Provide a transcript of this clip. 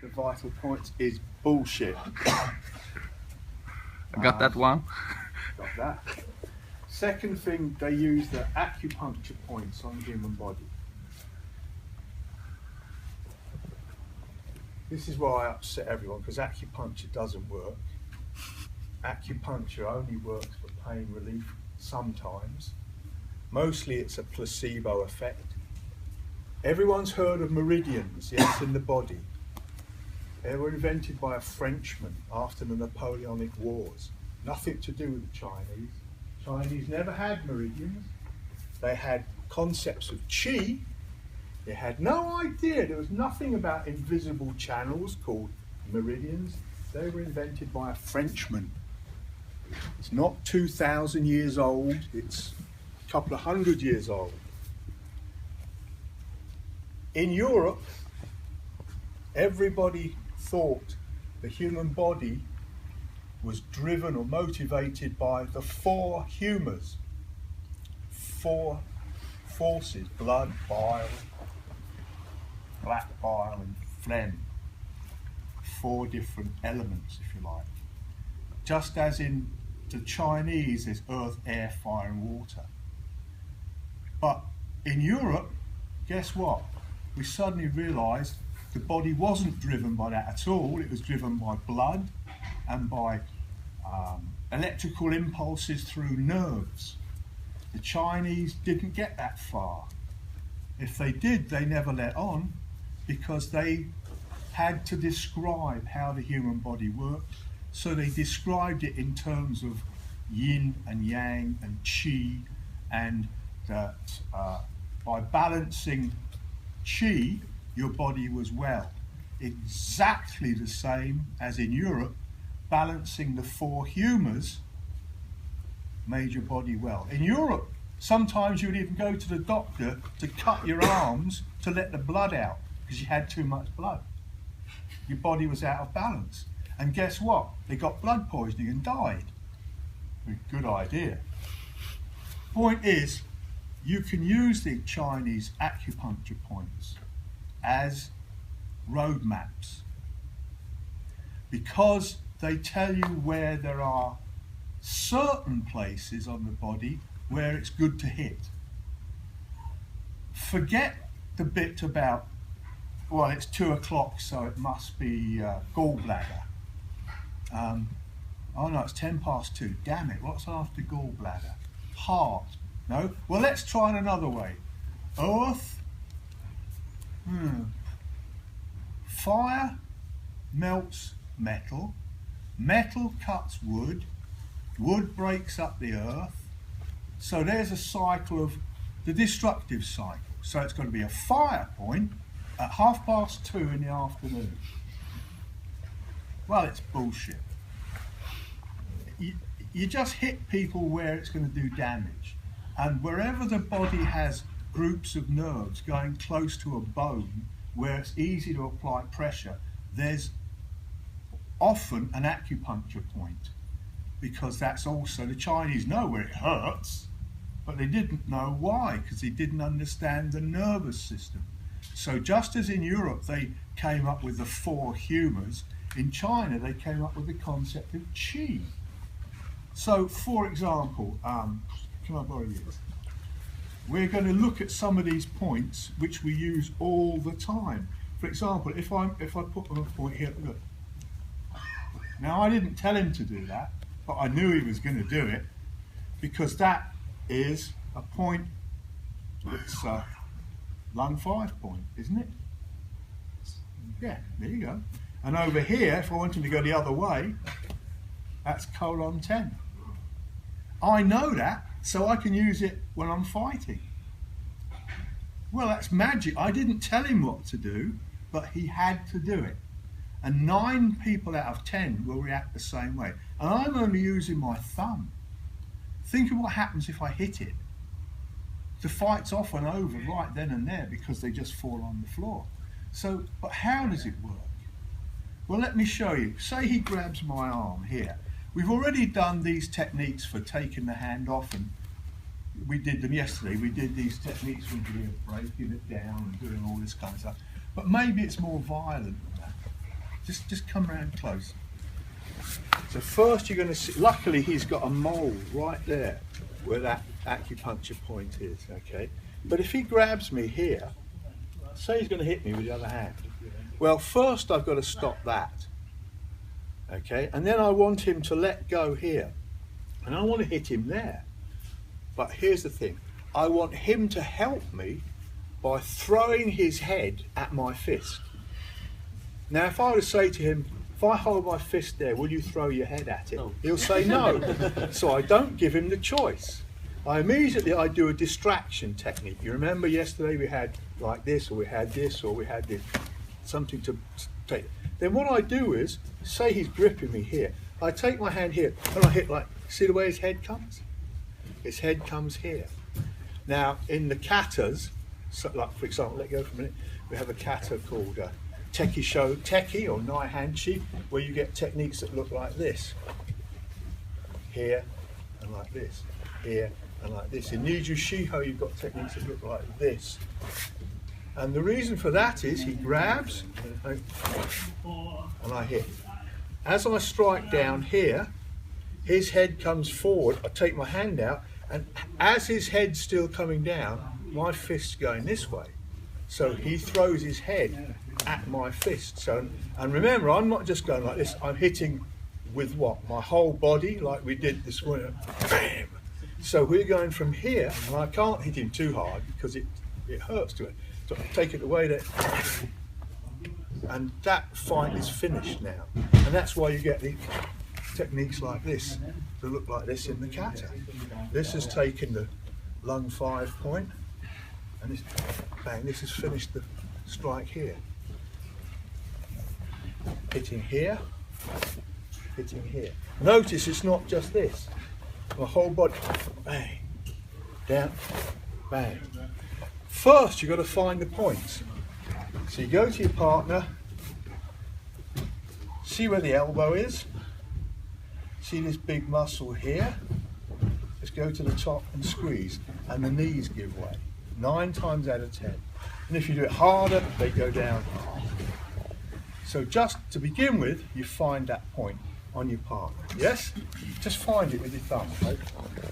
the vital points is bullshit. I got that one. Got that. Second thing, they use the acupuncture points on the human body. This is why I upset everyone, because acupuncture doesn't work. Acupuncture only works for pain relief sometimes. Mostly it's a placebo effect. Everyone's heard of meridians, yes, in the body. They were invented by a Frenchman after the Napoleonic Wars. Nothing to do with the Chinese. Chinese never had meridians. They had concepts of qi. They had no idea. There was nothing about invisible channels called meridians. They were invented by a Frenchman. It's not 2,000 years old. It's a couple of hundred years old. In Europe, everybody thought the human body was driven or motivated by the four humours, four forces: blood, bile, black bile and phlegm. Four different elements, if you like. Just as in the Chinese, there's earth, air, fire and water. But in Europe, guess what? We suddenly realised the body wasn't driven by that at all. It was driven by blood and by electrical impulses through nerves. The Chinese didn't get that far. If they did, they never let on, because they had to describe how the human body worked. So they described it in terms of yin and yang and qi, and that by balancing qi, your body was well. Exactly the same as in Europe, balancing the four humours made your body well. In Europe, sometimes you would even go to the doctor to cut your arms to let the blood out because you had too much blood. Your body was out of balance. And guess what? They got blood poisoning and died. Good idea. Point is, you can use the Chinese acupuncture points as road maps because they tell you where there are certain places on the body where it's good to hit. Forget the bit about, well, it's 2 o'clock, so it must be gallbladder. Oh no, it's 2:10. Damn it, what's after gallbladder? Heart. No? Well, let's try it another way. Earth. Fire melts metal. Metal cuts wood. Wood breaks up the earth. So there's a cycle of the destructive cycle. So it's going to be a fire point at 2:30 in the afternoon. Well, it's bullshit. You just hit people where it's going to do damage. And wherever the body has groups of nerves going close to a bone where it's easy to apply pressure, there's often an acupuncture point, because that's also, the Chinese know where it hurts, but they didn't know why, because they didn't understand the nervous system. So just as in Europe they came up with the four humours, in China they came up with the concept of qi. So for example, can I borrow yours? We're going to look at some of these points which we use all the time. For example, if I put a point here, look. Now I didn't tell him to do that, but I knew he was going to do it, because that is a point, it's a lung 5 point, isn't it? Yeah, there you go. And over here, if I wanted to go the other way, that's colon 10. I know that, so I can use it when I'm fighting. Well, that's magic. I didn't tell him what to do, but he had to do it. And 9 people out of 10 will react the same way. And I'm only using my thumb. Think of what happens if I hit it. The fight's off and over right then and there because they just fall on the floor. So, but how does it work? Well, let me show you. Say he grabs my arm here. We've already done these techniques for taking the hand off, and we did them yesterday. We did these techniques when we were breaking it down and doing all this kind of stuff. But maybe it's more violent than that. Just come round close. So first you're going to see, luckily he's got a mole right there where that acupuncture point is, okay? But if he grabs me here, say he's going to hit me with the other hand. Well, first I've got to stop that, okay? And then I want him to let go here. And I want to hit him there. But here's the thing. I want him to help me by throwing his head at my fist. Now, if I were to say to him, if I hold my fist there, will you throw your head at it? No. He'll say no. So I don't give him the choice. I do a distraction technique. You remember yesterday we had like this, or we had this, or we had this, something to take. Then what I do is, say he's gripping me here, I take my hand here and I hit like, see the way his head comes? His head comes here. Now in the katas, so like for example, let go for a minute, we have a kata called Teki or Nai Hanchi, where you get techniques that look like this. Here and like this. Here and like this. In Niju Shiho you've got techniques that look like this. And the reason for that is he grabs and I hit. As I strike down here, his head comes forward, I take my hand out, and as his head's still coming down, my fist's going this way. So he throws his head at my fist. So, and remember, I'm not just going like this, I'm hitting with what? My whole body, like we did this morning. Bam! So we're going from here, and I can't hit him too hard because it hurts to it. So I take it away there. And that fight is finished now. And that's why you get the techniques like this to look like this in the kata. This has taken the lung 5 point, and this, bang, this has finished the strike here. Hitting here, hitting here. Notice it's not just this. My whole body, bang, down, bang. First you've got to find the points. So you go to your partner, see where the elbow is, see this big muscle here, just go to the top and squeeze, and the knees give way, 9 times out of 10. And if you do it harder, they go down hard. So just to begin with, you find that point on your partner, yes? Just find it with your thumb, okay?